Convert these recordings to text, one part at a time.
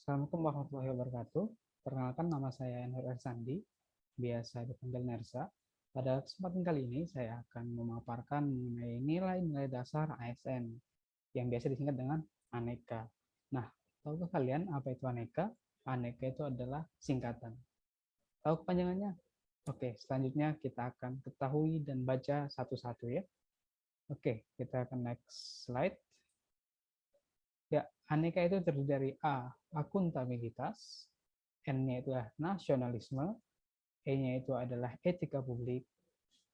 Assalamualaikum warahmatullahi wabarakatuh. Perkenalkan, nama saya Nur Ersandi, biasa dipanggil Nersa. Pada kesempatan kali ini saya akan memaparkan mengenai nilai-nilai dasar ASN yang biasa disingkat dengan aneka. Nah, tahukah kalian apa itu aneka? Aneka itu adalah singkatan. Tahu kepanjangannya? Oke, selanjutnya kita akan ketahui dan baca satu-satu ya. Oke, kita akan next slide. Ya, aneka itu terdiri dari A, akuntabilitas, N-nya itu adalah nasionalisme, E-nya itu adalah etika publik,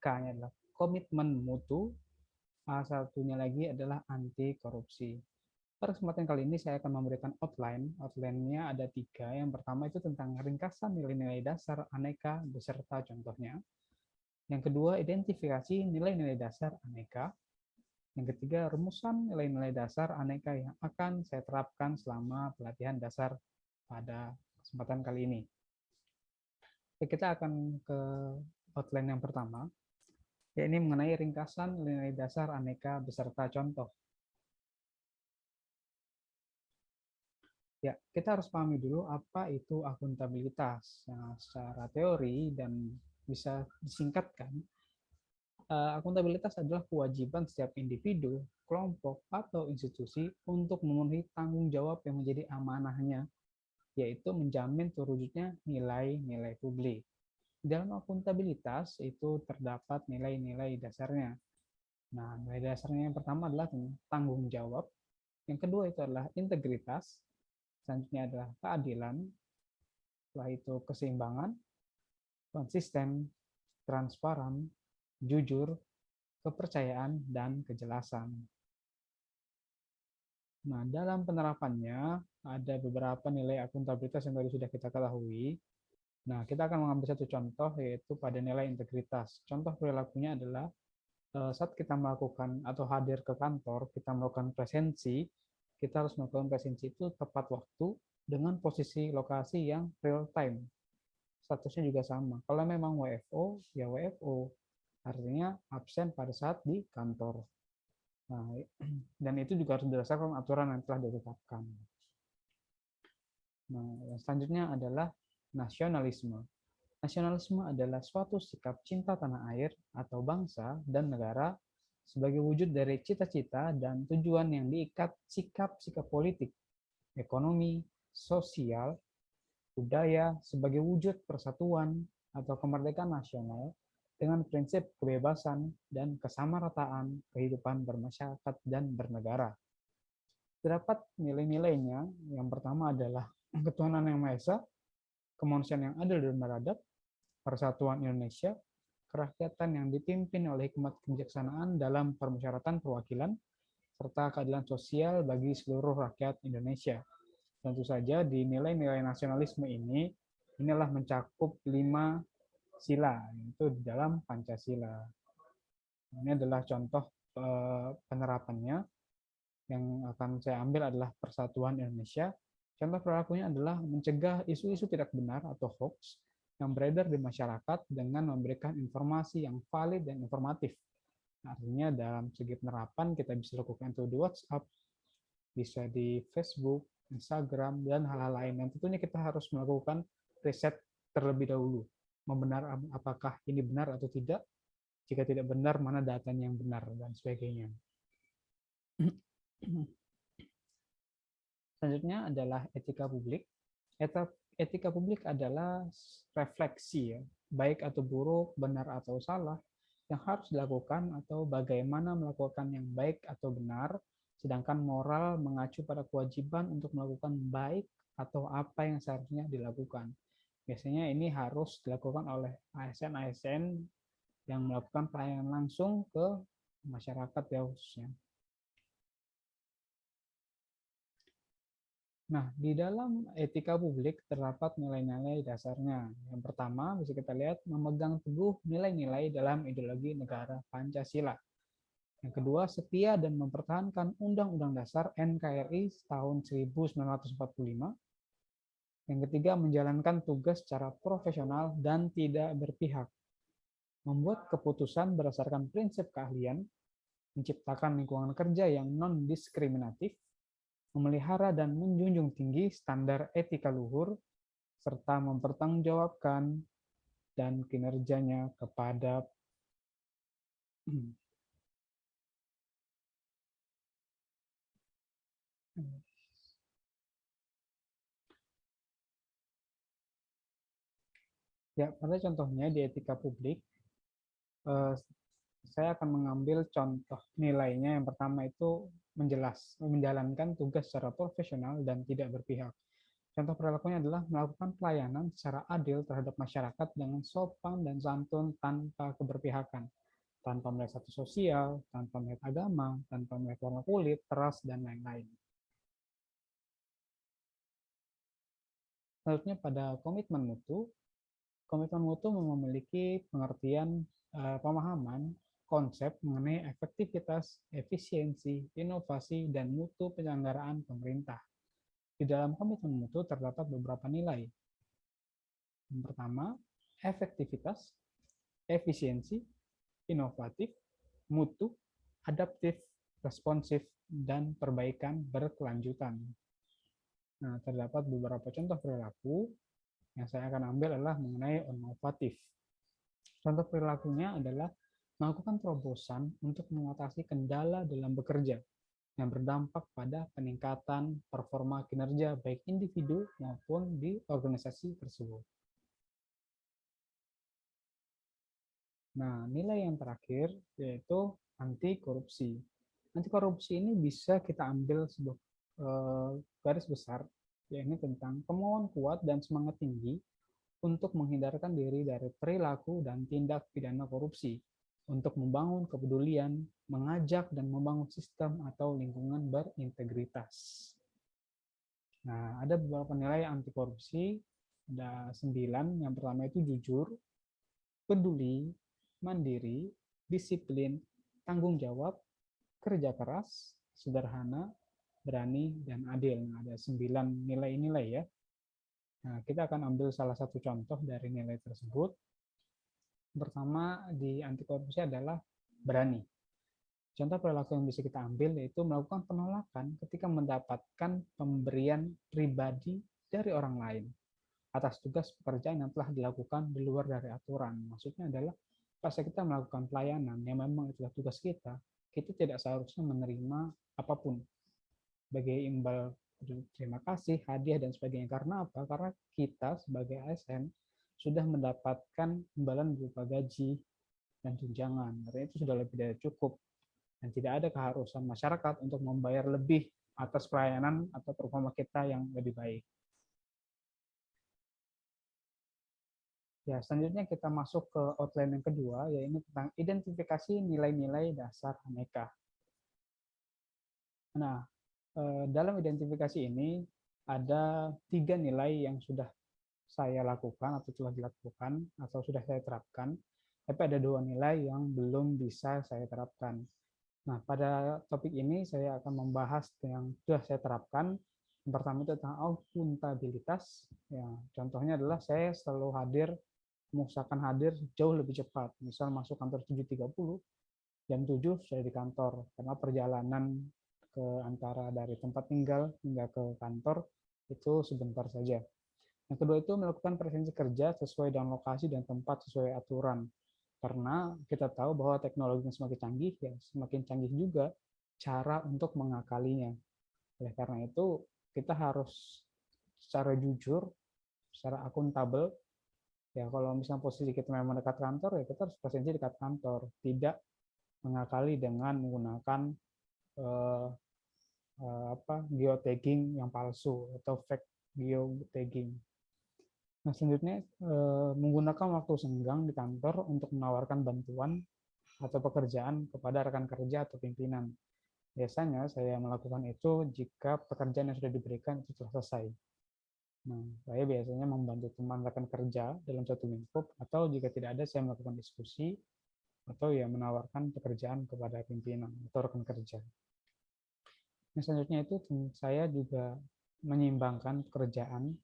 K-nya adalah komitmen mutu, A satunya lagi adalah anti korupsi. Pada kesempatan kali ini saya akan memberikan outline. Outline-nya ada 3. Yang pertama itu tentang ringkasan nilai-nilai dasar aneka beserta contohnya. Yang kedua, identifikasi nilai-nilai dasar aneka. Yang ketiga, rumusan nilai-nilai dasar aneka yang akan saya terapkan selama pelatihan dasar pada kesempatan kali ini. Oke, kita akan ke outline yang pertama, yakni mengenai ringkasan nilai dasar aneka beserta contoh. Ya, kita harus pahami dulu apa itu akuntabilitas. Nah, secara teori dan bisa disingkatkan, akuntabilitas adalah kewajiban setiap individu, kelompok, atau institusi untuk memenuhi tanggung jawab yang menjadi amanahnya, yaitu menjamin terwujudnya nilai-nilai publik. Dalam akuntabilitas itu terdapat nilai-nilai dasarnya. Nah, nilai dasarnya yang pertama adalah tanggung jawab, yang kedua itu adalah integritas, selanjutnya adalah keadilan, setelah itu keseimbangan, konsisten, transparan, jujur, kepercayaan, dan kejelasan. Nah, dalam penerapannya ada beberapa nilai akuntabilitas yang tadi sudah kita ketahui. Nah, kita akan mengambil satu contoh, yaitu pada nilai integritas. Contoh perilakunya adalah saat kita melakukan atau hadir ke kantor, kita melakukan presensi, kita harus melakukan presensi itu tepat waktu dengan posisi lokasi yang real time. Statusnya juga sama. Kalau memang WFO, ya WFO. Artinya absen pada saat di kantor. Nah, dan itu juga harus berdasarkan aturan yang telah ditetapkan. Nah, yang selanjutnya adalah nasionalisme. Nasionalisme adalah suatu sikap cinta tanah air atau bangsa dan negara sebagai wujud dari cita-cita dan tujuan yang diikat sikap-sikap politik, ekonomi, sosial, budaya sebagai wujud persatuan atau kemerdekaan nasional dengan prinsip kebebasan dan kesamarataan kehidupan bermasyarakat dan bernegara. Terdapat nilai-nilainya. Yang pertama adalah ketuhanan yang Maha Esa, kemanusiaan yang adil dan beradab, persatuan Indonesia, kerakyatan yang dipimpin oleh hikmat kebijaksanaan dalam permusyawaratan perwakilan, serta keadilan sosial bagi seluruh rakyat Indonesia. Tentu saja di nilai-nilai nasionalisme inilah mencakup 5 sila, yaitu di dalam Pancasila. Ini adalah contoh penerapannya. Yang akan saya ambil adalah persatuan Indonesia. Contoh perilakunya adalah mencegah isu-isu tidak benar atau hoax yang beredar di masyarakat dengan memberikan informasi yang valid dan informatif. Artinya dalam segi penerapan kita bisa lakukan itu di WhatsApp, bisa di Facebook, Instagram, dan hal-hal lain. Dan tentunya kita harus melakukan riset terlebih dahulu. Membenar apakah ini benar atau tidak. Jika tidak benar, mana datanya yang benar, dan sebagainya. Selanjutnya adalah etika publik. Etika publik adalah refleksi, ya, baik atau buruk, benar atau salah, yang harus dilakukan atau bagaimana melakukan yang baik atau benar, sedangkan moral mengacu pada kewajiban untuk melakukan baik atau apa yang seharusnya dilakukan. Biasanya ini harus dilakukan oleh ASN-ASN yang melakukan pelayanan langsung ke masyarakat ya khususnya. Nah, di dalam etika publik terdapat nilai-nilai dasarnya. Yang pertama, bisa kita lihat memegang teguh nilai-nilai dalam ideologi negara Pancasila. Yang kedua, setia dan mempertahankan Undang-Undang Dasar NKRI tahun 1945. Yang ketiga, menjalankan tugas secara profesional dan tidak berpihak. Membuat keputusan berdasarkan prinsip keahlian, menciptakan lingkungan kerja yang non-diskriminatif, memelihara dan menjunjung tinggi standar etika luhur, serta mempertanggungjawabkan dan kinerjanya kepada ya, pada contohnya di etika publik, saya akan mengambil contoh nilainya. Yang pertama itu menjalankan tugas secara profesional dan tidak berpihak. Contoh perilakunya adalah melakukan pelayanan secara adil terhadap masyarakat dengan sopan dan santun tanpa keberpihakan, tanpa melihat status sosial, tanpa melihat agama, tanpa melihat warna kulit, ras, dan lain-lain. Selanjutnya pada komitmen mutu memiliki pengertian pemahaman konsep mengenai efektivitas, efisiensi, inovasi, dan mutu penyelenggaraan pemerintah. Di dalam komitmen mutu terdapat beberapa nilai. Yang pertama, efektivitas, efisiensi, inovatif, mutu, adaptif, responsif, dan perbaikan berkelanjutan. Nah, terdapat beberapa contoh perilaku yang saya akan ambil adalah mengenai inovatif. Contoh perilakunya adalah melakukan terobosan untuk mengatasi kendala dalam bekerja yang berdampak pada peningkatan performa kinerja baik individu maupun di organisasi tersebut. Nah, nilai yang terakhir yaitu anti korupsi. Anti korupsi ini bisa kita ambil sebuah garis besar, yaitu tentang kemauan kuat dan semangat tinggi untuk menghindarkan diri dari perilaku dan tindak pidana korupsi, untuk membangun kepedulian, mengajak dan membangun sistem atau lingkungan berintegritas. Nah, ada beberapa nilai anti korupsi, ada 9. Yang pertama itu jujur, peduli, mandiri, disiplin, tanggung jawab, kerja keras, sederhana, berani, dan adil. Nah, ada 9 nilai-nilai ya. Nah, kita akan ambil salah satu contoh dari nilai tersebut. Pertama di anti korupsi adalah berani. Contoh perilaku yang bisa kita ambil yaitu melakukan penolakan ketika mendapatkan pemberian pribadi dari orang lain atas tugas pekerjaan yang telah dilakukan di luar dari aturan. Maksudnya adalah pas kita melakukan pelayanan yang memang itulah tugas kita tidak seharusnya menerima apapun sebagai imbal terima kasih, hadiah, dan sebagainya. Karena apa? Karena kita sebagai ASN sudah mendapatkan imbalan berupa gaji dan tunjangan. Artinya itu sudah lebih dari cukup. Dan tidak ada keharusan masyarakat untuk membayar lebih atas pelayanan atau performa kita yang lebih baik. Ya, selanjutnya kita masuk ke outline yang kedua, yaitu tentang identifikasi nilai-nilai dasar Aneka. Nah, dalam identifikasi ini ada 3 nilai yang sudah saya lakukan atau telah dilakukan atau sudah saya terapkan, tapi ada 2 nilai yang belum bisa saya terapkan. Nah, pada topik ini saya akan membahas yang sudah saya terapkan. Yang pertama itu tentang akuntabilitas. Ya, contohnya adalah saya selalu mengusahakan hadir jauh lebih cepat. Misal masuk kantor 7.30, jam 7 sudah di kantor. Karena perjalanan ke antara dari tempat tinggal hingga ke kantor itu sebentar saja. Yang kedua itu melakukan presensi kerja sesuai dengan lokasi dan tempat sesuai aturan. Karena kita tahu bahwa teknologi yang semakin canggih, ya semakin canggih juga cara untuk mengakalinya. Oleh karena itu, kita harus secara jujur, secara akuntabel, ya kalau misalnya posisi kita memang dekat kantor, ya kita harus presensi dekat kantor. Tidak mengakali dengan menggunakan geotagging yang palsu atau fake geotagging. Nah, selanjutnya menggunakan waktu senggang di kantor untuk menawarkan bantuan atau pekerjaan kepada rekan kerja atau pimpinan. Biasanya saya melakukan itu jika pekerjaan yang sudah diberikan itu telah selesai. Nah, saya biasanya membantu teman rekan kerja dalam satu lingkup, atau jika tidak ada, saya melakukan diskusi atau ya menawarkan pekerjaan kepada pimpinan atau rekan kerja. Nah, selanjutnya itu saya juga menyimbangkan pekerjaan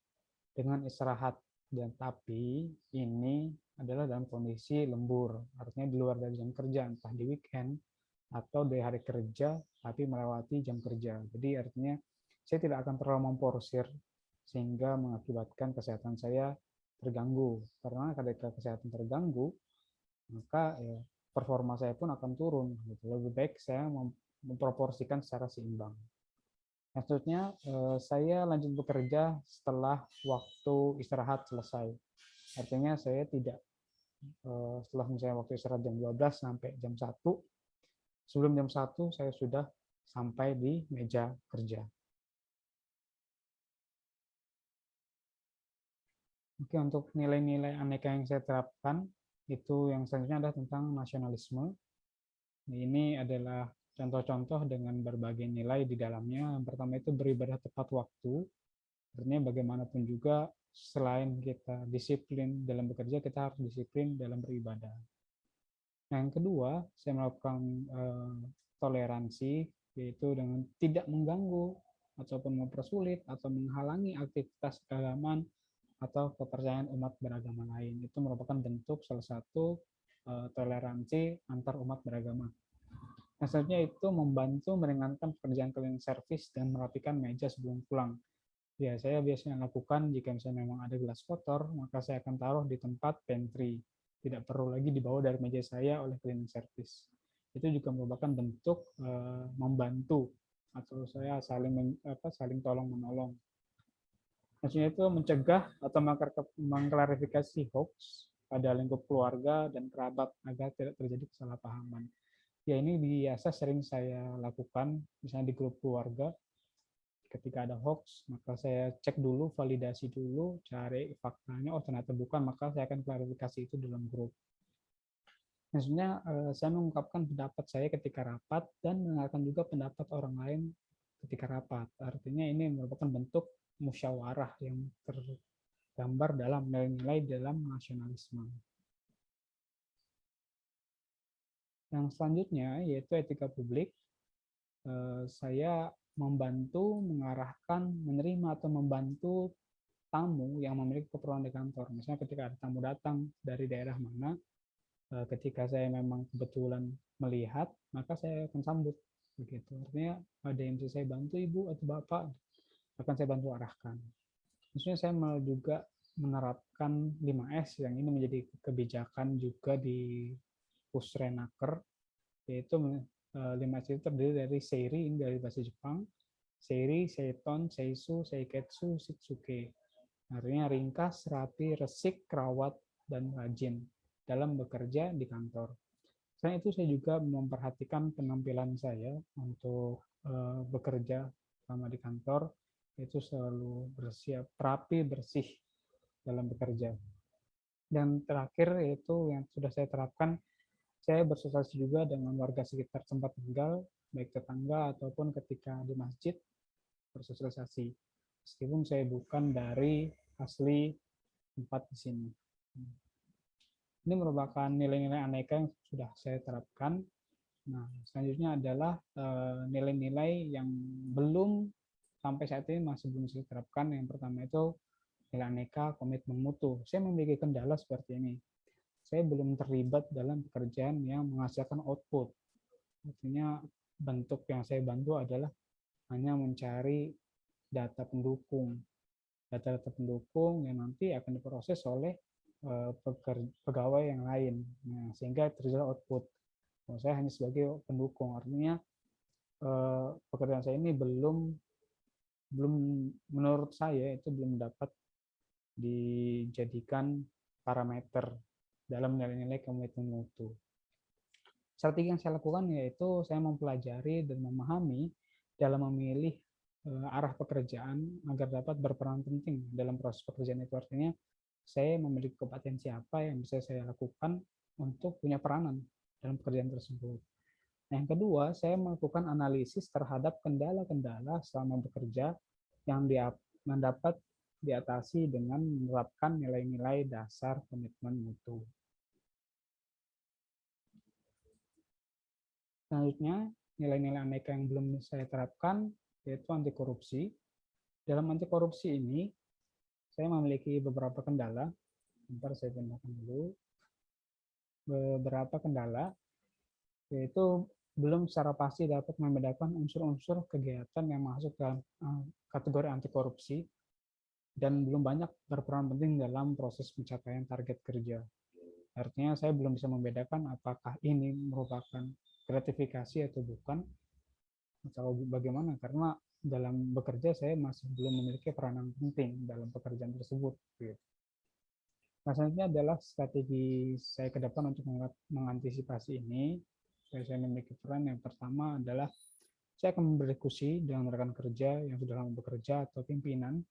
dengan istirahat. Dan tapi ini adalah dalam kondisi lembur, artinya di luar dari jam kerja, entah di weekend atau di hari kerja tapi melewati jam kerja. Jadi artinya saya tidak akan terlalu memporsir sehingga mengakibatkan kesehatan saya terganggu. Karena ketika kesehatan terganggu, maka ya, performa saya pun akan turun. Gitu. Lebih baik saya memproporsikan secara seimbang. Maksudnya saya lanjut bekerja setelah waktu istirahat selesai. Artinya saya tidak setelah misalnya waktu istirahat jam 12 sampai jam 1, sebelum jam 1 saya sudah sampai di meja kerja. Oke, untuk nilai-nilai aneka yang saya terapkan, itu yang selanjutnya adalah tentang nasionalisme. Ini adalah contoh-contoh dengan berbagai nilai di dalamnya. Yang pertama itu beribadah tepat waktu. Artinya bagaimanapun juga, selain kita disiplin dalam bekerja, kita harus disiplin dalam beribadah. Nah, yang kedua, saya melakukan toleransi, yaitu dengan tidak mengganggu ataupun mempersulit atau menghalangi aktivitas keagamaan atau kepercayaan umat beragama lain. Itu merupakan bentuk salah satu toleransi antar umat beragama. Nah, selanjutnya itu membantu meringankan pekerjaan cleaning service dan merapikan meja sebelum pulang. Ya, saya biasanya lakukan jika misalnya memang ada gelas kotor, maka saya akan taruh di tempat pantry. Tidak perlu lagi dibawa dari meja saya oleh cleaning service. Itu juga merupakan bentuk membantu atau saya saling tolong menolong. Maksudnya itu mencegah atau mengklarifikasi hoax pada lingkup keluarga dan kerabat agar tidak terjadi kesalahpahaman. Ya, ini biasa sering saya lakukan, misalnya di grup keluarga. Ketika ada hoax, maka saya cek dulu, validasi dulu, cari faktanya, oh ternyata bukan, maka saya akan klarifikasi itu dalam grup. Maksudnya saya mengungkapkan pendapat saya ketika rapat dan mendengarkan juga pendapat orang lain ketika rapat. Artinya ini merupakan bentuk musyawarah yang tergambar dalam nilai-nilai dalam nasionalisme. Yang selanjutnya yaitu etika publik. Saya membantu, mengarahkan, menerima atau membantu tamu yang memiliki keperluan di kantor. Misalnya ketika ada tamu datang dari daerah mana, ketika saya memang kebetulan melihat, maka saya akan sambut. Begitu. Artinya ada yang bisa saya bantu ibu atau bapak, akan saya bantu arahkan. Maksudnya saya mau juga menerapkan 5S yang ini menjadi kebijakan juga di Pusrenaker, yaitu 5S itu terdiri dari seiri, ini dari bahasa Jepang, seiri, seiton, seisu, seiketsu, shitsuke. Artinya ringkas, rapi, resik, rawat, dan rajin dalam bekerja di kantor. Selain itu saya juga memperhatikan penampilan saya untuk bekerja selama di kantor, itu selalu bersiap, rapi, bersih dalam bekerja. Dan terakhir yaitu yang sudah saya terapkan, saya bersosialisasi juga dengan warga sekitar tempat tinggal, baik tetangga ataupun ketika di masjid, bersosialisasi. Meskipun saya bukan dari asli tempat di sini. Ini merupakan nilai-nilai aneka yang sudah saya terapkan. Nah, selanjutnya adalah nilai-nilai yang belum sampai saat ini masih belum saya terapkan. Yang pertama itu nilai aneka, komitmen mutu. Saya memiliki kendala seperti ini. Saya belum terlibat dalam pekerjaan yang menghasilkan output. Artinya bentuk yang saya bantu adalah hanya mencari data pendukung. Data-data pendukung yang nanti akan diproses oleh pegawai yang lain. Nah, sehingga terjadi output. Saya hanya sebagai pendukung. Artinya pekerjaan saya ini belum menurut saya itu belum dapat dijadikan parameter dalam nilai-nilai komitmen mutu. Strategi yang saya lakukan yaitu saya mempelajari dan memahami dalam memilih arah pekerjaan agar dapat berperan penting dalam proses pekerjaan itu. Artinya saya memiliki kompetensi apa yang bisa saya lakukan untuk punya peranan dalam pekerjaan tersebut. Nah, yang kedua, saya melakukan analisis terhadap kendala-kendala selama bekerja yang dapat diatasi dengan menerapkan nilai-nilai dasar komitmen mutu. Selanjutnya, nilai-nilai aneka yang belum saya terapkan yaitu anti korupsi. Dalam anti korupsi ini, saya memiliki beberapa kendala. Bentar saya pindah dulu. Beberapa kendala, yaitu belum secara pasti dapat membedakan unsur-unsur kegiatan yang masuk dalam kategori anti korupsi dan belum banyak berperan penting dalam proses pencapaian target kerja. Artinya saya belum bisa membedakan apakah ini merupakan gratifikasi atau bukan, atau bagaimana, karena dalam bekerja saya masih belum memiliki peranan penting dalam pekerjaan tersebut. Nah, selanjutnya adalah strategi saya ke depan untuk mengantisipasi ini. Saya memiliki peran yang pertama adalah saya akan berdiskusi dengan rekan kerja yang sudah lama bekerja atau pimpinan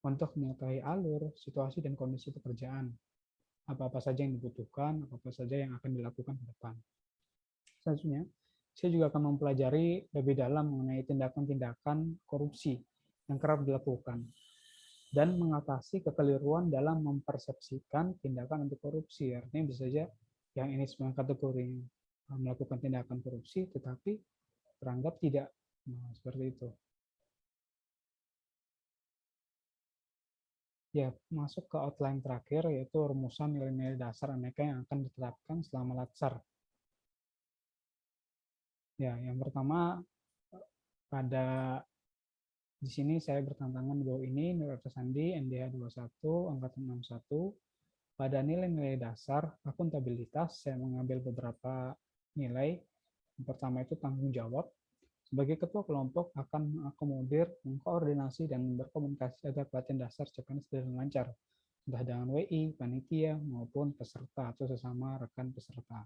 untuk mengetahui alur, situasi, dan kondisi pekerjaan. Apa-apa saja yang dibutuhkan, apa-apa saja yang akan dilakukan ke depan. Selanjutnya, saya juga akan mempelajari lebih dalam mengenai tindakan-tindakan korupsi yang kerap dilakukan dan mengatasi kekeliruan dalam mempersepsikan tindakan anti korupsi. Artinya bisa saja yang ini sebagai kategori melakukan tindakan korupsi, tetapi teranggap tidak. Nah, seperti itu. Ya, masuk ke outline terakhir, yaitu rumusan nilai-nilai dasar aneka yang akan ditetapkan selama latsar. Ya, yang pertama, pada di sini saya bertentangan bahwa ini Nur Sandi NDH 21 angkatan 61. Pada nilai-nilai dasar akuntabilitas saya mengambil beberapa nilai. Yang pertama itu tanggung jawab. Sebagai ketua kelompok akan mengakomodir, mengkoordinasi, dan berkomunikasi agar pelatihan dasar CPNS berjalan lancar, entah dengan WI, panitia, maupun peserta atau sesama rekan peserta.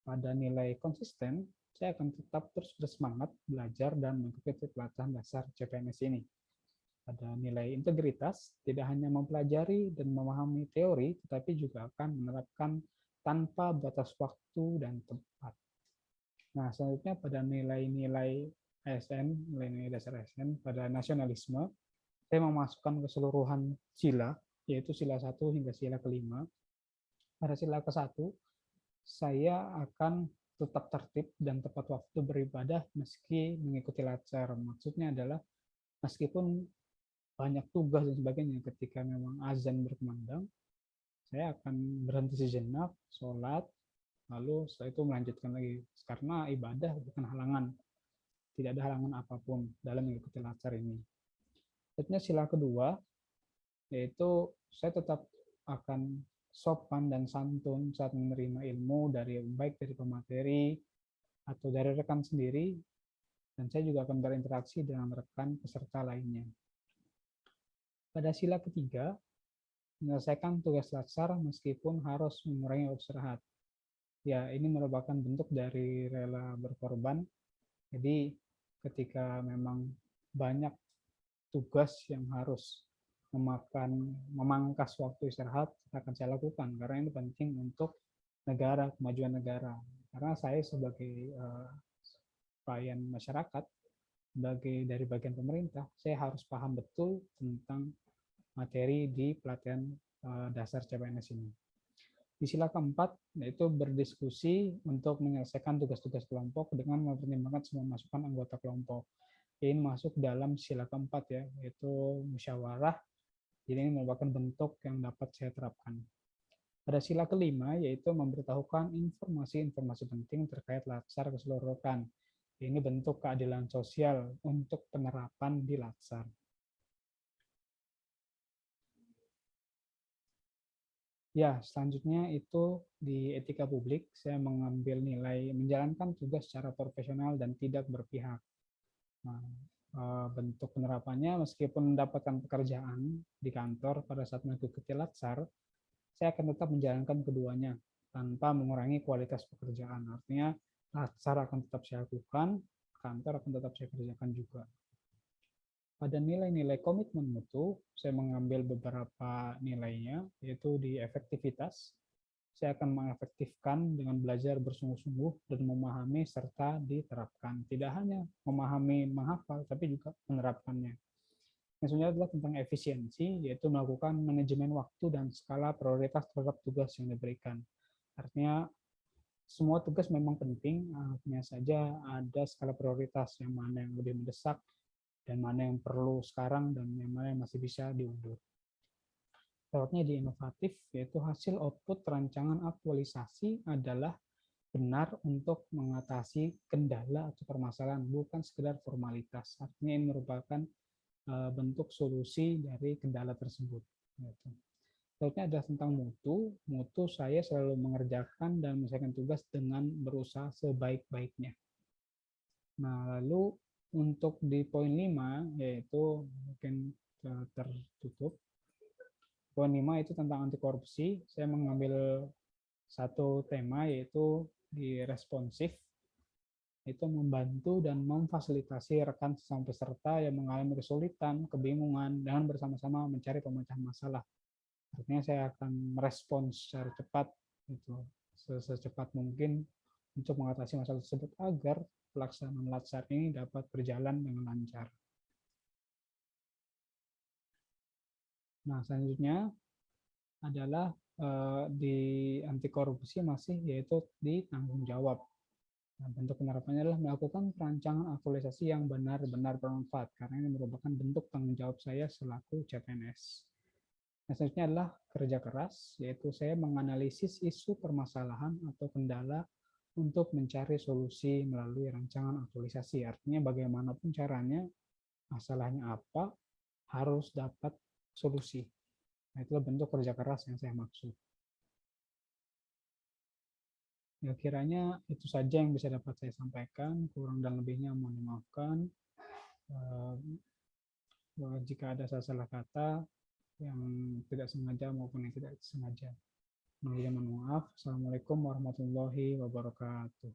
Pada nilai konsisten, saya akan tetap terus bersemangat belajar dan mengikuti pelatihan dasar CPNS ini. Pada nilai integritas, tidak hanya mempelajari dan memahami teori, tetapi juga akan menerapkan tanpa batas waktu dan tempat. Nah, selanjutnya pada nilai-nilai ASN, nilai-nilai dasar ASN, pada nasionalisme, saya memasukkan keseluruhan sila, yaitu sila 1 hingga sila kelima. Pada sila ke-1, saya akan tetap tertib dan tepat waktu beribadah meski mengikuti latsar. Maksudnya adalah meskipun banyak tugas dan sebagainya, ketika memang azan berkumandang, saya akan berhenti sejenak, sholat, lalu setelah itu melanjutkan lagi. Karena ibadah bukan halangan. Tidak ada halangan apapun dalam mengikuti latsar ini. Selanjutnya sila kedua, yaitu saya tetap akan sopan dan santun saat menerima ilmu dari baik dari pemateri atau dari rekan sendiri, dan saya juga akan berinteraksi dengan rekan peserta lainnya. Pada sila ketiga, menyelesaikan tugas latsar meskipun harus mengurangi waktu istirahat. Ya, ini merupakan bentuk dari rela berkorban. Jadi, ketika memang banyak tugas yang harus memangkas waktu istirahat, akan saya lakukan karena ini penting untuk negara, kemajuan negara. Karena saya sebagai pelayan masyarakat, sebagai dari bagian pemerintah, saya harus paham betul tentang materi di pelatihan dasar CPNS ini. Di sila keempat, yaitu berdiskusi untuk menyelesaikan tugas-tugas kelompok dengan mempertimbangkan semua masukan anggota kelompok. Ini masuk dalam sila keempat ya, yaitu musyawarah. Jadi ini merupakan bentuk yang dapat saya terapkan. Pada sila kelima, yaitu memberitahukan informasi-informasi penting terkait latsar keseluruhan. Ini bentuk keadilan sosial untuk penerapan di latsar. Ya, selanjutnya itu di etika publik, saya mengambil nilai menjalankan tugas secara profesional dan tidak berpihak. Nah, bentuk penerapannya, meskipun mendapatkan pekerjaan di kantor pada saat mengikuti latsar, saya akan tetap menjalankan keduanya tanpa mengurangi kualitas pekerjaan. Artinya, latsar akan tetap saya lakukan, kantor akan tetap saya kerjakan juga. Pada nilai-nilai komitmen mutu, saya mengambil beberapa nilainya, yaitu di efektivitas. Saya akan mengefektifkan dengan belajar bersungguh-sungguh dan memahami serta diterapkan. Tidak hanya memahami, menghafal, tapi juga menerapkannya. Yang selanjutnya adalah tentang efisiensi, yaitu melakukan manajemen waktu dan skala prioritas terhadap tugas yang diberikan. Artinya, semua tugas memang penting, hanya saja ada skala prioritas yang mana yang lebih mendesak, dan mana yang perlu sekarang, dan yang mana yang masih bisa diundur. Selanjutnya di inovatif, yaitu hasil output rancangan aktualisasi adalah benar untuk mengatasi kendala atau permasalahan, bukan sekedar formalitas. Artinya ini merupakan bentuk solusi dari kendala tersebut. Gitu. Selanjutnya adalah tentang mutu. Mutu saya selalu mengerjakan dan menyelesaikan tugas dengan berusaha sebaik-baiknya. Nah, lalu untuk di poin 5, yaitu mungkin tertutup. Poin 5 itu tentang anti korupsi. Saya mengambil satu tema, yaitu di responsif, itu membantu dan memfasilitasi rekan sesama peserta yang mengalami kesulitan, kebingungan, dengan bersama-sama mencari pemecahan masalah. Artinya saya akan merespons secara cepat, gitu, secepat mungkin untuk mengatasi masalah tersebut agar pelaksanaan latsar ini dapat berjalan dengan lancar. Nah, selanjutnya adalah di anti korupsi masih, yaitu di tanggung jawab. Nah, bentuk penerapannya adalah melakukan perancangan aktualisasi yang benar-benar bermanfaat, karena ini merupakan bentuk tanggung jawab saya selaku CPNS. Nah, selanjutnya adalah kerja keras, yaitu saya menganalisis isu permasalahan atau kendala untuk mencari solusi melalui rancangan aktualisasi. Artinya bagaimanapun caranya, masalahnya apa, harus dapat solusi. Nah, itulah bentuk kerja keras yang saya maksud. Ya, kiranya itu saja yang bisa dapat saya sampaikan. Kurang dan lebihnya mohon dimaafkan. Jika ada salah-salah kata yang tidak sengaja maupun yang tidak sengaja. Mohon maaf. Assalamualaikum warahmatullahi wabarakatuh.